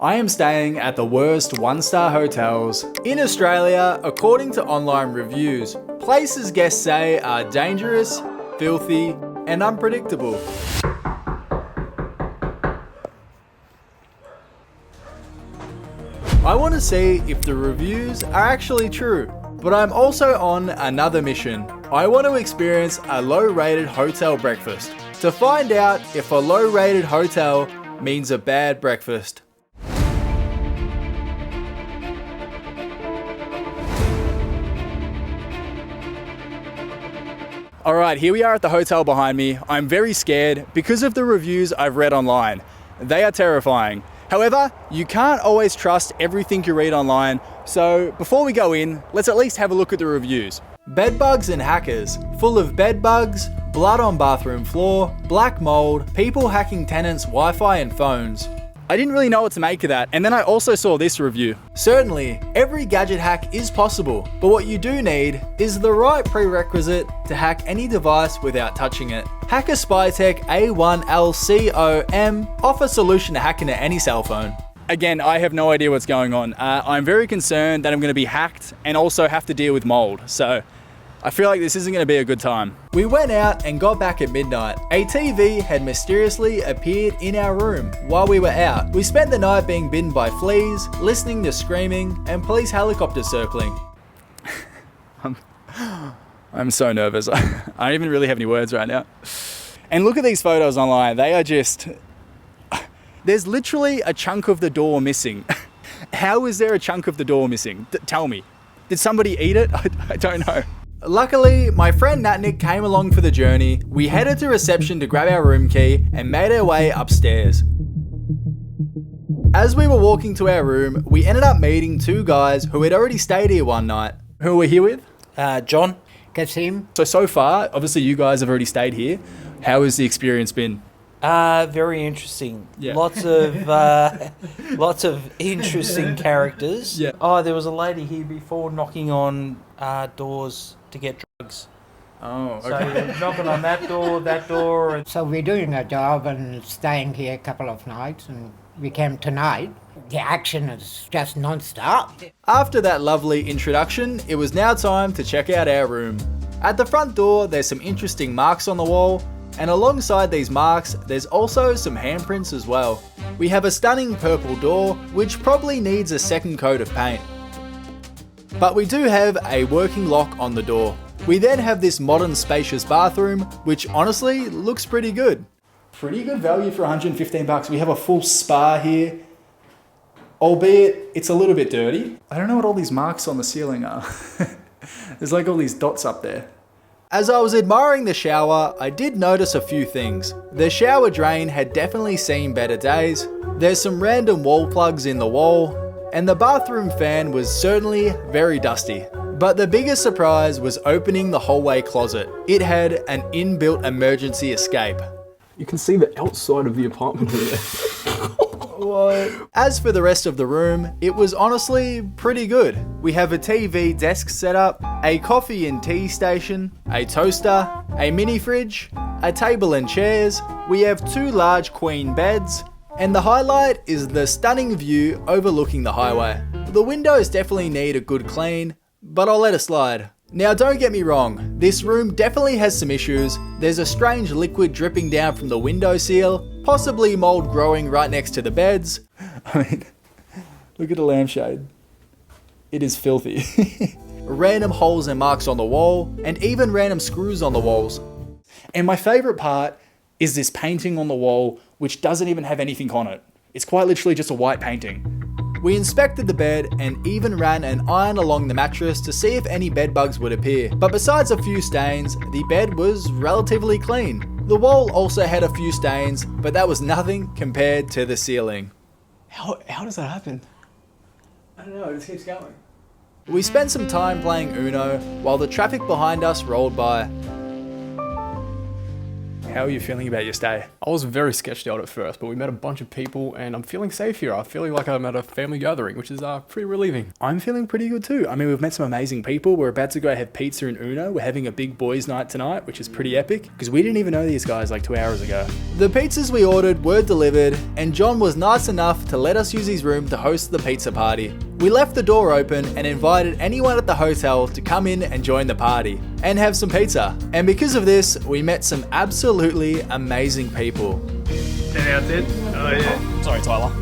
I am staying at the worst one-star hotels in Australia according to online reviews. Places guests say are dangerous, filthy, and unpredictable. I want to see if the reviews are actually true, but I'm also on another mission. I want to experience a low-rated hotel breakfast to find out if a low-rated hotel means a bad breakfast. Alright, here we are at the hotel behind me. I'm very scared because of the reviews I've read online. They are terrifying. However, you can't always trust everything you read online, so before we go in, let's at least have a look at the reviews. Bedbugs and hackers, full of bedbugs, blood on bathroom floor, black mold, people hacking tenants' Wi-Fi and phones. I didn't really know what to make of that, and then I also saw this review. Certainly, every gadget hack is possible, but what you do need is the right prerequisite to hack any device without touching it. Hacker Spytech A1LCOM offer solution to hack into any cell phone. Again, I have no idea what's going on. I'm very concerned that I'm going to be hacked and also have to deal with mold, so I feel like this isn't going to be a good time. We went out and got back at midnight. A TV had mysteriously appeared in our room while we were out. We spent the night being bitten by fleas, listening to screaming, and police helicopters circling. I'm so nervous. I don't even really have any words right now. And look at these photos online. They are just... There's literally a chunk of the door missing. How is there a chunk of the door missing? Tell me. Did somebody eat it? I don't know. Luckily, my friend Natnik came along for the journey. We headed to reception to grab our room key and made our way upstairs. As we were walking to our room, we ended up meeting two guys who had already stayed here one night. Who we're here with? John, Kasim. So far, obviously you guys have already stayed here. How has the experience been? Very interesting. Yeah. Lots of interesting characters. Yeah. Oh, there was a lady here before knocking on doors to get drugs. Oh, okay. So you're knocking on that door, and So we're doing our job and staying here a couple of nights, and we came tonight. The action is just non-stop. After that lovely introduction, it was now time to check out our room. At the front door, there's some interesting marks on the wall, and alongside these marks, there's also some handprints as well. We have a stunning purple door, which probably needs a second coat of paint. But we do have a working lock on the door. We then have this modern spacious bathroom, which honestly looks pretty good. Pretty good value for 115 bucks. We have a full spa here, albeit it's a little bit dirty. I don't know what all these marks on the ceiling are. There's like all these dots up there. As I was admiring the shower, I did notice a few things. The shower drain had definitely seen better days. There's some random wall plugs in the wall, and the bathroom fan was certainly very dusty. But the biggest surprise was opening the hallway closet. It had an inbuilt emergency escape. You can see the outside of the apartment here. What? As for the rest of the room, it was honestly pretty good. We have a TV desk set up, a coffee and tea station, a toaster, a mini fridge, a table and chairs. We have two large queen beds, and the highlight is the stunning view overlooking the highway. The windows definitely need a good clean, but I'll let it slide. Now don't get me wrong, this room definitely has some issues. There's a strange liquid dripping down from the windowsill, possibly mold growing right next to the beds. I mean, look at the lampshade. It is filthy. Random holes and marks on the wall, and even random screws on the walls. And my favourite part is this painting on the wall, which doesn't even have anything on it. It's quite literally just a white painting. We inspected the bed and even ran an iron along the mattress to see if any bed bugs would appear. But besides a few stains, the bed was relatively clean. The wall also had a few stains, but that was nothing compared to the ceiling. How does that happen? I don't know, it just keeps going. We spent some time playing Uno while the traffic behind us rolled by. how are you feeling about your stay? I was very sketched out at first, but we met a bunch of people and I'm feeling safe here. I'm feeling like I'm at a family gathering, which is pretty relieving. I'm feeling pretty good too. I mean, we've met some amazing people. We're about to go have pizza and Uno. We're having a big boys' night tonight, which is pretty epic because we didn't even know these guys like 2 hours ago. The pizzas we ordered were delivered, and John was nice enough to let us use his room to host the pizza party. We left the door open and invited anyone at the hotel to come in and join the party and have some pizza. And because of this, we met some absolutely amazing people. 10 out of 10? Oh yeah. Sorry, Tyler.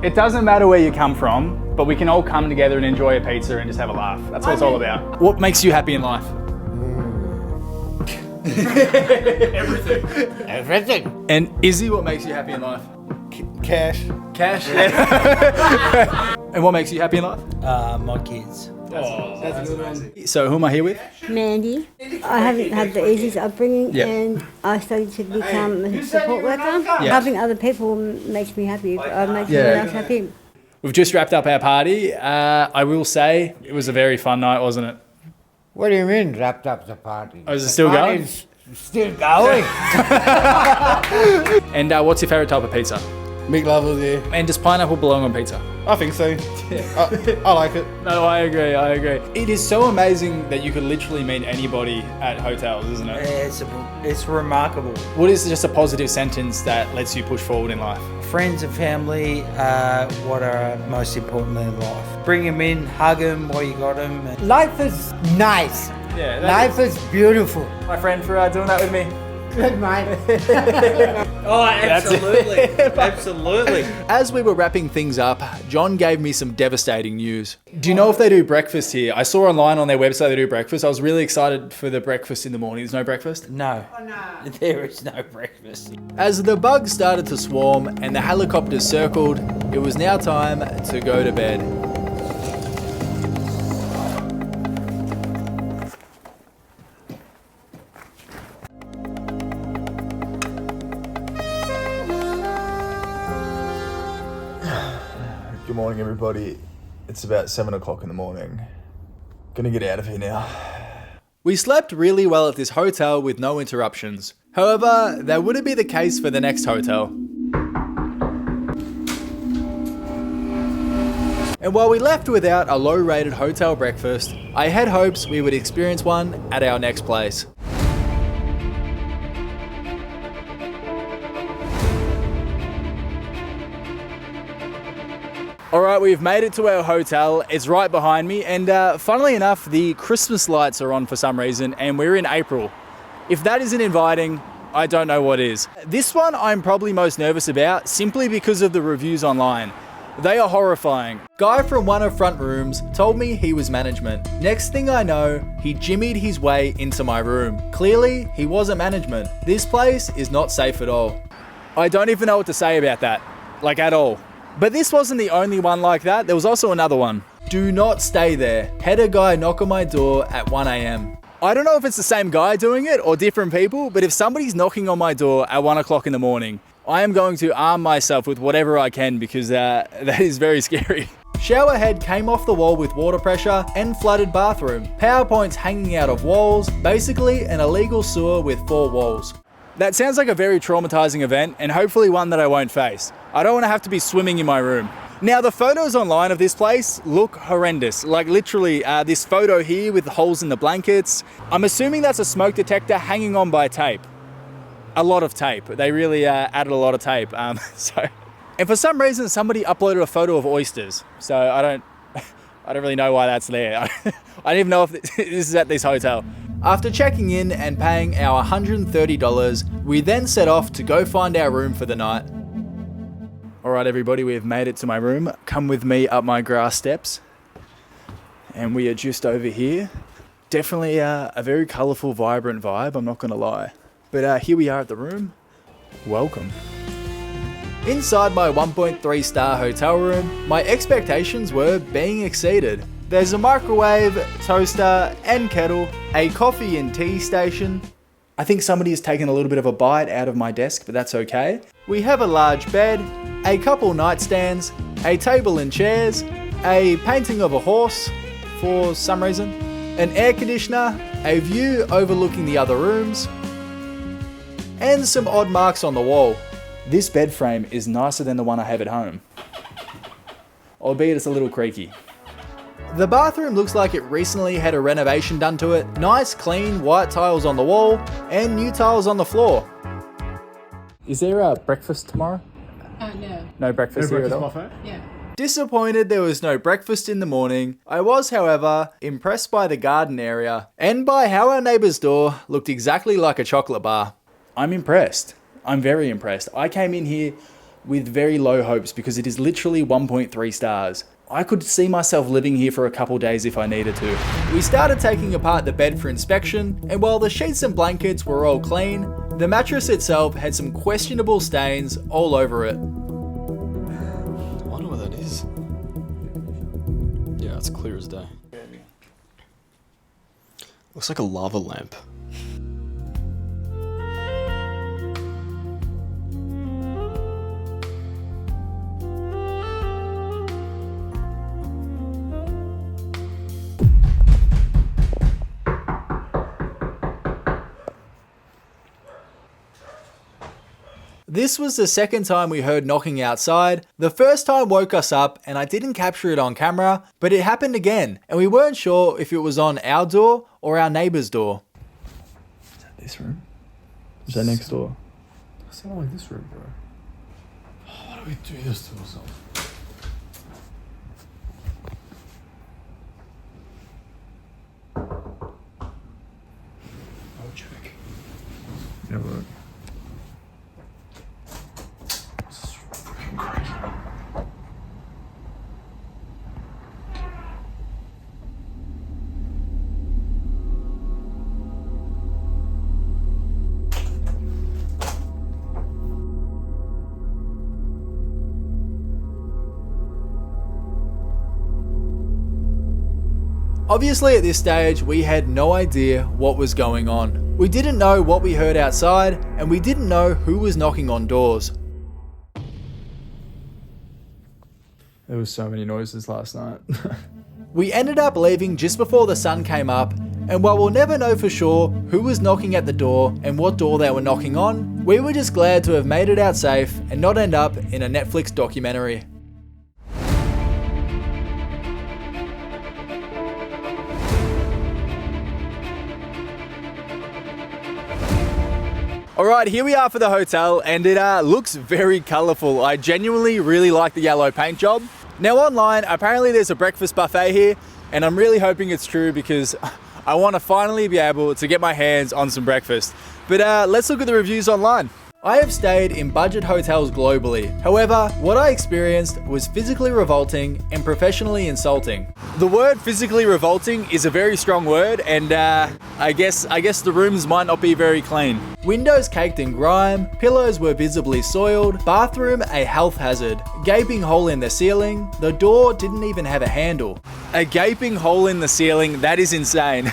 It doesn't matter where you come from, but we can all come together and enjoy a pizza and just have a laugh. That's what it's all about. What makes you happy in life? Everything. And Izzy, what makes you happy in life? Cash. Cash. And what makes you happy in life? My kids. So who am I here with? Mandy. I haven't had the easiest upbringing, Yeah. and I studied to become a support worker. Helping other people makes me happy. Makes everyone else happy. We've just wrapped up our party. I will say it was a very fun night, wasn't it? What do you mean wrapped up the party? Oh, is it still going? Party's still going. And what's your favourite type of pizza? Meat lovers, yeah. And does pineapple belong on pizza? I think so. I like it. No, I agree. It is so amazing that you could literally meet anybody at hotels, isn't it? It's remarkable. What is just a positive sentence that lets you push forward in life? Friends and family are what are most important in life. Bring them in, hug them while you got them. Life is nice. Yeah, Life is beautiful. my friend for doing that with me. Good, mate. Oh, absolutely. Absolutely. As we were wrapping things up, John gave me some devastating news. Do you know if they do breakfast here? I saw online on their website they do breakfast. I was really excited for the breakfast in the morning. There's no breakfast? No. There is no breakfast. As the bugs started to swarm and the helicopters circled, it was now time to go to bed. Good morning, everybody. It's about 7 o'clock in the morning. Gonna get out of here now. We slept really well at this hotel with no interruptions. However, that wouldn't be the case for the next hotel. And while we left without a low-rated hotel breakfast, I had hopes we would experience one at our next place. Alright, we've made it to our hotel. It's right behind me, and funnily enough, the Christmas lights are on for some reason, and we're in April. If that isn't inviting, I don't know what is. This one I'm probably most nervous about, simply because of the reviews online. They are horrifying. Guy from one of front rooms told me he was management. Next thing I know, he jimmied his way into my room. Clearly, he wasn't management. This place is not safe at all. I don't even know what to say about that. Like, at all. But this wasn't the only one like that, there was also another one. Do not stay there. Had a guy knock on my door at 1 a.m. I don't know if it's the same guy doing it or different people, but if somebody's knocking on my door at 1 o'clock in the morning, I am going to arm myself with whatever I can because that is very scary. Shower head came off the wall with water pressure and flooded bathroom. Power points hanging out of walls, basically an illegal sewer with 4 walls. That sounds like a very traumatizing event and hopefully one that I won't face. I don't want to have to be swimming in my room. Now the photos online of this place look horrendous. Like literally this photo here with the holes in the blankets. I'm assuming that's a smoke detector hanging on by tape. A lot of tape. They really added a lot of tape. And for some reason somebody uploaded a photo of oysters. So I don't really know why that's there. I don't even know if this is at this hotel. After checking in and paying our $130, we then set off to go find our room for the night. Alright everybody, we have made it to my room. Come with me up my grass steps. And we are just over here. Definitely a very colourful, vibrant vibe, I'm not going to lie. But here we are at the room. Welcome. Inside my 1.3 star hotel room, my expectations were being exceeded. There's a microwave, toaster and kettle, a coffee and tea station. I think somebody has taken a little bit of a bite out of my desk, but that's okay. We have a large bed, a couple nightstands, a table and chairs, a painting of a horse, for some reason, an air conditioner, a view overlooking the other rooms, and some odd marks on the wall. This bed frame is nicer than the one I have at home, albeit it's a little creaky. The bathroom looks like it recently had a renovation done to it. Nice clean white tiles on the wall and new tiles on the floor. Is there a breakfast tomorrow? No. No breakfast here at all? Yeah. Disappointed there was no breakfast in the morning. I was, however, impressed by the garden area and by how our neighbour's door looked exactly like a chocolate bar. I'm impressed. I'm very impressed. I came in here with very low hopes because it is literally 1.3 stars. I could see myself living here for a couple days if I needed to. We started taking apart the bed for inspection, and while the sheets and blankets were all clean, the mattress itself had some questionable stains all over it. I wonder what that is. Yeah, it's clear as day. Looks like a lava lamp. This was the second time we heard knocking outside. The first time woke us up and I didn't capture it on camera, but it happened again and we weren't sure if it was on our door or our neighbour's door. Is that this room? Is that next door? It's not like this room, bro. Why do we do this to ourselves? I'll check. Yeah, look. Obviously at this stage we had no idea what was going on. We didn't know what we heard outside and we didn't know who was knocking on doors. There was so many noises last night. We ended up leaving just before the sun came up, and while we'll never know for sure who was knocking at the door and what door they were knocking on, we were just glad to have made it out safe and not end up in a Netflix documentary. Alright, here we are for the hotel, and it looks very colourful. I genuinely really like the yellow paint job. Now online, apparently there's a breakfast buffet here, and I'm really hoping it's true because I want to finally be able to get my hands on some breakfast. But let's look at the reviews online. I have stayed in budget hotels globally. However, what I experienced was physically revolting and professionally insulting. The word physically revolting is a very strong word, and I guess the rooms might not be very clean. Windows caked in grime, pillows were visibly soiled, bathroom a health hazard, gaping hole in the ceiling, the door didn't even have a handle. A gaping hole in the ceiling, that is insane.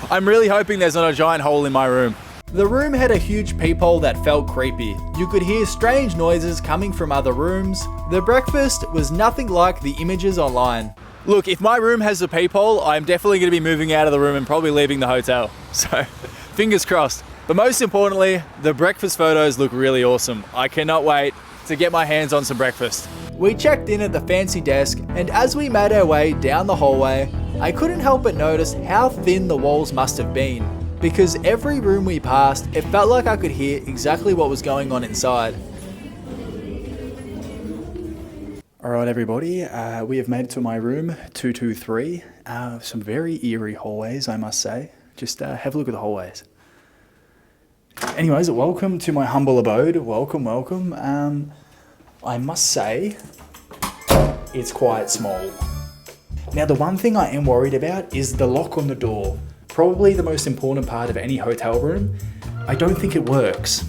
I'm really hoping there's not a giant hole in my room. The room had a huge peephole that felt creepy. You could hear strange noises coming from other rooms. The breakfast was nothing like the images online. Look, if my room has a peephole, I'm definitely going to be moving out of the room and probably leaving the hotel. So, fingers crossed. But most importantly, the breakfast photos look really awesome. I cannot wait to get my hands on some breakfast. We checked in at the fancy desk, and as we made our way down the hallway, I couldn't help but notice how thin the walls must have been. Because every room we passed, it felt like I could hear exactly what was going on inside. Alright everybody, we have made it to my room, 223. Some very eerie hallways, I must say. Just have a look at the hallways. Anyways, welcome to my humble abode. Welcome, welcome. I must say, it's quite small. Now the one thing I am worried about is the lock on the door. Probably the most important part of any hotel room. I don't think it works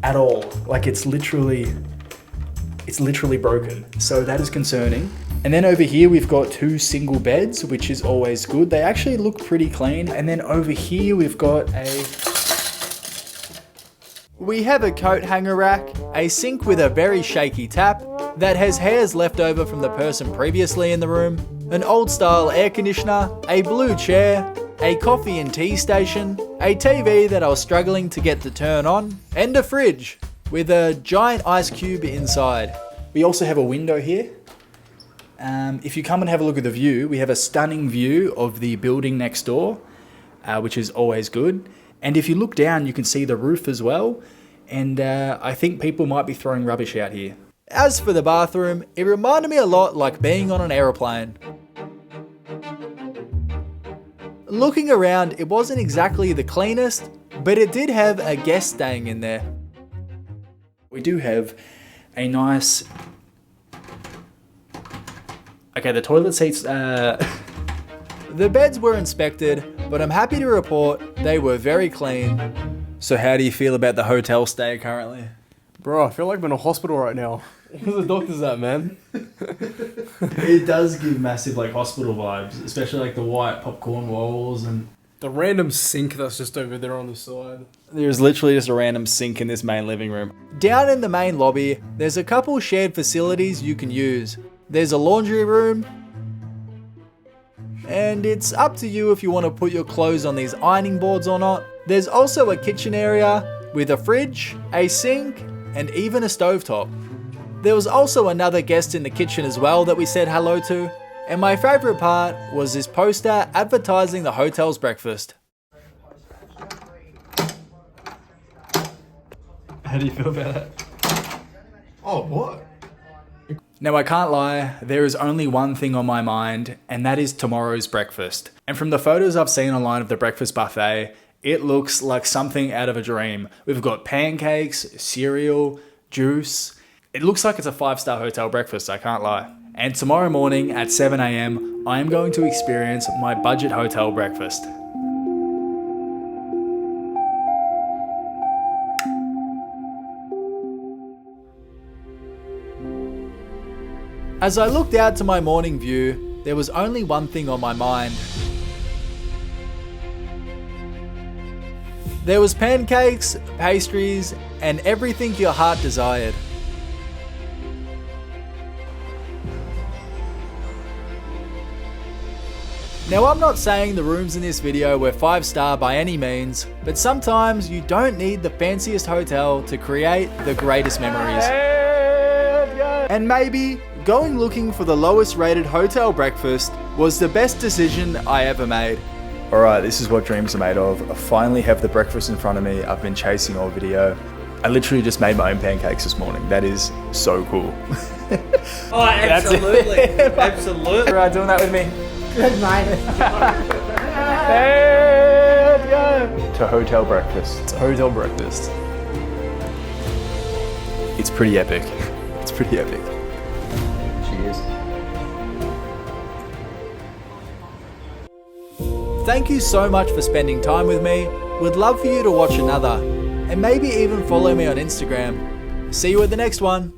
at all. Like it's literally broken. So that is concerning. And then over here we've got two single beds, which is always good. They actually look pretty clean. And then over here we've got we have a coat hanger rack, a sink with a very shaky tap that has hairs left over from the person previously in the room, an old style air conditioner, a blue chair, a coffee and tea station, a TV that I was struggling to get to turn on, and a fridge with a giant ice cube inside. We also have a window here. If you come and have a look at the view, we have a stunning view of the building next door, which is always good. And if you look down, you can see the roof as well. And I think people might be throwing rubbish out here. As for the bathroom, it reminded me a lot like being on an aeroplane. Looking around, it wasn't exactly the cleanest, but it did have a guest staying in there. We do have a nice... Okay, the toilet seats... The beds were inspected, but I'm happy to report they were very clean. So how do you feel about the hotel stay currently? Bro, I feel like I'm in a hospital right now. Where's the doctors at, man? It does give massive like hospital vibes, especially like the white popcorn walls and... The random sink that's just over there on the side. There's literally just a random sink in this main living room. Down in the main lobby, there's a couple shared facilities you can use. There's a laundry room, and it's up to you if you want to put your clothes on these ironing boards or not. There's also a kitchen area with a fridge, a sink, and even a stovetop. There was also another guest in the kitchen as well that we said hello to. And my favourite part was this poster advertising the hotel's breakfast. How do you feel about that? Oh, what? Now I can't lie, there is only one thing on my mind, and that is tomorrow's breakfast. And from the photos I've seen online of the breakfast buffet, it looks like something out of a dream. We've got pancakes, cereal, juice. It looks like it's a 5-star hotel breakfast, I can't lie. And tomorrow morning at 7 AM, I am going to experience my budget hotel breakfast. As I looked out to my morning view, there was only one thing on my mind. There was pancakes, pastries, and everything your heart desired. Now I'm not saying the rooms in this video were 5-star by any means, but sometimes you don't need the fanciest hotel to create the greatest memories. And maybe going looking for the lowest rated hotel breakfast was the best decision I ever made. Alright, this is what dreams are made of. I finally have the breakfast in front of me. I've been chasing all video. I literally just made my own pancakes this morning. That is so cool. Oh, absolutely. Absolutely. Alright, doing that with me. Good mate. Let's go! To hotel breakfast. It's a hotel breakfast. It's pretty epic. It's pretty epic. Cheers. Thank you so much for spending time with me. Would love for you to watch another, and maybe even follow me on Instagram. See you at the next one.